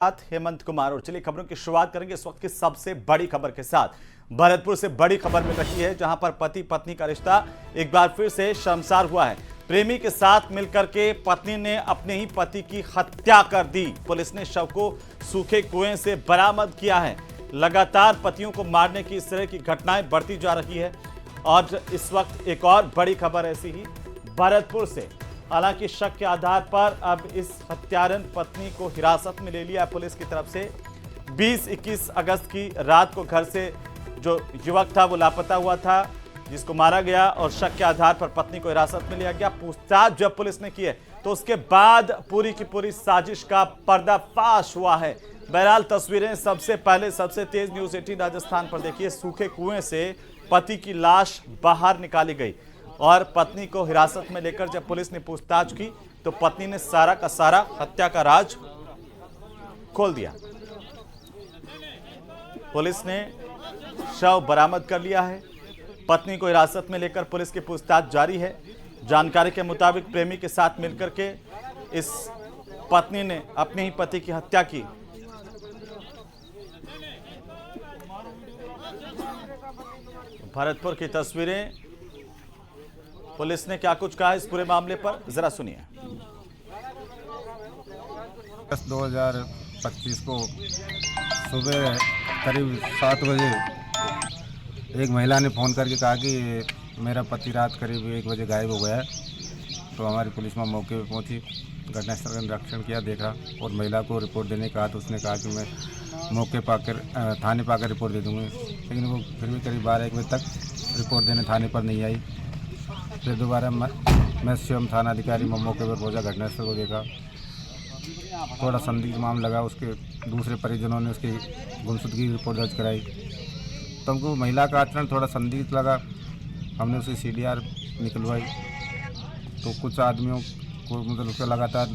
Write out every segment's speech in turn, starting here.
साथ हेमंत कुमार। और चलिए खबरों की शुरुआत करेंगे इस वक्त की सबसे बड़ी खबर के साथ। भरतपुर से बड़ी खबर मिल रही है, जहां पर पति पत्नी का रिश्ता एक बार फिर से शर्मसार हुआ है। प्रेमी के साथ मिलकर के पत्नी ने अपने ही पति की हत्या कर दी। पुलिस ने शव को सूखे कुएं से बरामद किया है। लगातार पतियों को मारने की इस तरह की घटनाएं बढ़ती जा रही है। और इस वक्त एक और बड़ी खबर ऐसी ही भरतपुर से। हालांकि शक के आधार पर अब इस हत्यारन पत्नी को हिरासत में ले लिया पुलिस की तरफ से। 20-21 अगस्त की रात को घर से जो युवक था वो लापता हुआ था, जिसको मारा गया, और शक के आधार पर पत्नी को हिरासत में लिया गया। पूछताछ जब पुलिस ने की है तो उसके बाद पूरी की पूरी साजिश का पर्दाफाश हुआ है। बहरहाल तस्वीरें सबसे पहले सबसे तेज न्यूज़ 18 राजस्थान पर देखिए। सूखे कुएं से पति की लाश बाहर निकाली गई और पत्नी को हिरासत में लेकर जब पुलिस ने पूछताछ की तो पत्नी ने सारा का सारा हत्या का राज खोल दिया। पुलिस ने शव बरामद कर लिया है। पत्नी को हिरासत में लेकर पुलिस की पूछताछ जारी है। जानकारी के मुताबिक प्रेमी के साथ मिलकर के इस पत्नी ने अपने ही पति की हत्या की। भरतपुर की तस्वीरें। पुलिस ने क्या कुछ कहा इस पूरे मामले पर, जरा सुनिए। 2025 को सुबह करीब 7 बजे एक महिला ने फ़ोन करके कहा कि मेरा पति रात करीब 1 बजे गायब हो गया है। तो हमारी पुलिस में मौके पर पहुंची, घटनास्थल का निरीक्षण किया, देखा और महिला को रिपोर्ट देने कहा तो उसने कहा कि मैं मौके पाकर थाने पाकर रिपोर्ट दे दूँगी। लेकिन वो फिर भी करीब 12-1 बजे तक रिपोर्ट देने थाने पर नहीं आई। फिर दोबारा मैं स्वयं थाना अधिकारी मौके पर पहुंचा, घटनास्थल को देखा। थोड़ा संदिग्ध मामला लगा। उसके दूसरे परिजनों ने उसकी गुमशुदगी की रिपोर्ट दर्ज कराई तो हमको महिला का आचरण थोड़ा संदिग्ध लगा। हमने उसकी CDR निकलवाई तो कुछ आदमियों को मतलब उसका लगातार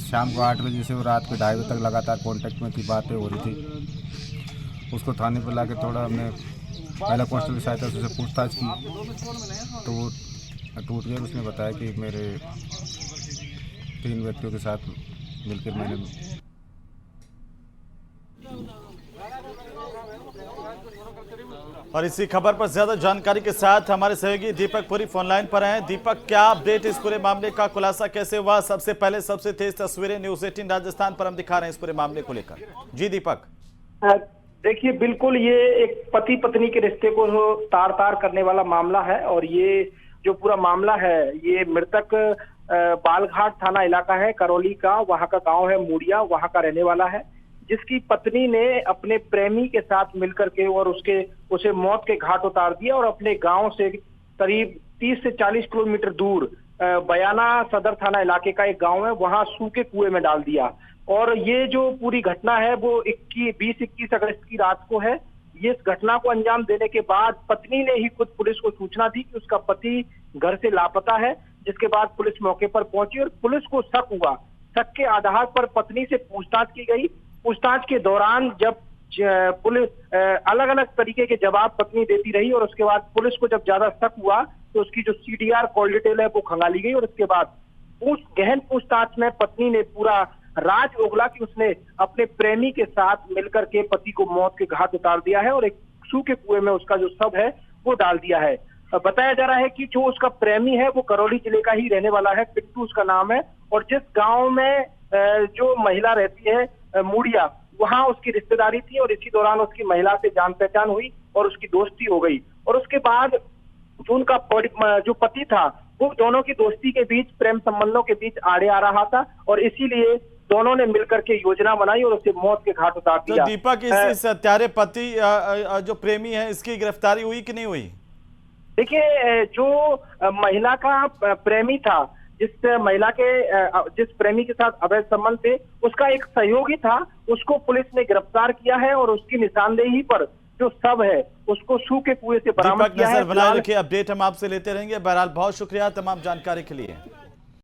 शाम को 8 बजे से रात को 2:30 बजे तक लगातार कांटेक्ट में की बातें हो रही थी। उसको थाने पर ला के थोड़ा हमने महिला कांस्टेबल की सहायता से उसे पूछताछ की तो वो टूट गया। उसने बताया कि मेरे 3 व्यक्तियों के साथ मिलकर मैंने। और इसी खबर पर ज्यादा जानकारी के साथ हमारे सहयोगी दीपक पुरी फोन लाइन पर हैं। दीपक, क्या अपडेट इस पूरे मामले का, खुलासा कैसे हुआ? सबसे पहले सबसे तेज तस्वीरें न्यूज़ 18 राजस्थान पर हम दिखा रहे हैं इस पूरे मामले को लेकर। जी दीपक। देखिए, बिल्कुल ये एक पति पत्नी के रिश्ते को तार तार करने वाला मामला है। और ये जो पूरा मामला है ये मृतक बालघाट थाना इलाका है, करौली का, वहां का गांव है मूड़िया, वहां का रहने वाला है, जिसकी पत्नी ने अपने प्रेमी के साथ मिलकर के और उसे मौत के घाट उतार दिया और अपने गांव से करीब 30 से 40 किलोमीटर दूर बयाना सदर थाना इलाके का एक गांव है, वहां सूखे कुएं में डाल दिया। और ये जो पूरी घटना है वो 20-21 अगस्त की रात को है। ये इस घटना को अंजाम देने के बाद पत्नी ने ही खुद पुलिस को सूचना दी कि उसका पति घर से लापता है, जिसके बाद पुलिस मौके पर पहुंची और पुलिस को शक हुआ। शक के आधार पर पत्नी से पूछताछ की गई। पूछताछ के दौरान जब पुलिस अलग अलग तरीके के जवाब पत्नी देती रही और उसके बाद पुलिस को जब ज्यादा शक हुआ तो उसकी जो CDR कॉल डिटेल है वो खंगाली गई। और उसके बाद गहन पूछताछ में पत्नी ने पूरा राज उगला कि उसने अपने प्रेमी के साथ मिलकर के पति को मौत के घाट उतार दिया है और एक सूखे कुएं में उसका जो शव है वो डाल दिया है। बताया जा रहा है कि जो उसका प्रेमी है वो करौली जिले का ही रहने वाला है, पिट्टू उसका नाम है। और जिस गांव में जो महिला रहती है मूड़िया, वहां उसकी रिश्तेदारी थी और इसी दौरान उसकी महिला से जान पहचान हुई और उसकी दोस्ती हो गई। और उसके बाद जो उनका जो पति था वो दोनों की दोस्ती के बीच, प्रेम संबंधों के बीच आड़े आ रहा था और इसीलिए दोनों ने मिलकर के योजना बनाई और उसे मौत के घाट उतार दिया। तो दीपक, इस हत्यारे पति जो प्रेमी है, इसकी गिरफ्तारी हुई कि नहीं हुई? देखिए, जो महिला का प्रेमी था, जिस प्रेमी के साथ अवैध संबंध थे, उसका एक सहयोगी था, उसको पुलिस ने गिरफ्तार किया है और उसकी निशानदेही पर जो शव है उसको सूखे कुएं से बरामद किया है। नजर बनाए रखिए, अपडेट हम आपसे लेते रहेंगे। बहरहाल बहुत शुक्रिया तमाम जानकारी के लिए।